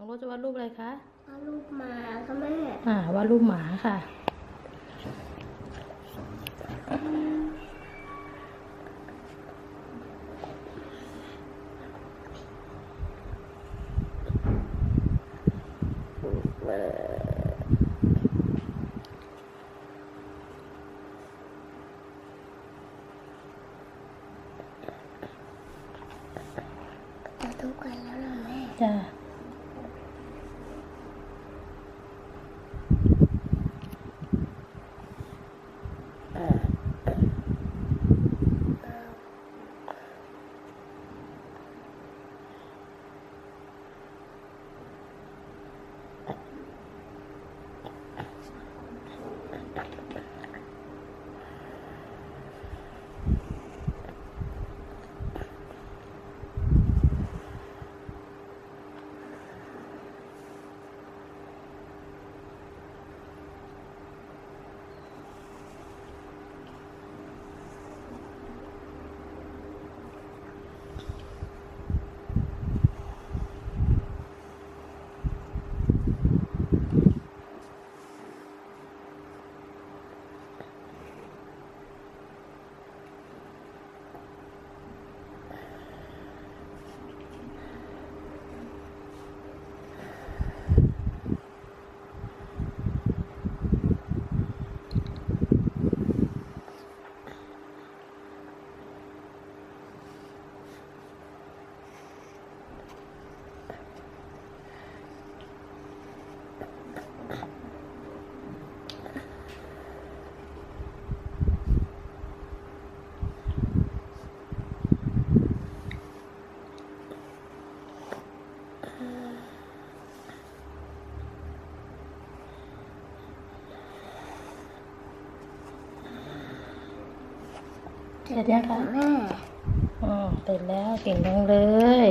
น้องโรสจะวาดรูปอะไรคะวาดรูปหมาค่ะแม่วาดรูปหมาค่ะจะทุกวันแล้วนะแม่จ้าเสร็จยังคะแม่เสร็จแล้วเก่งจังเลย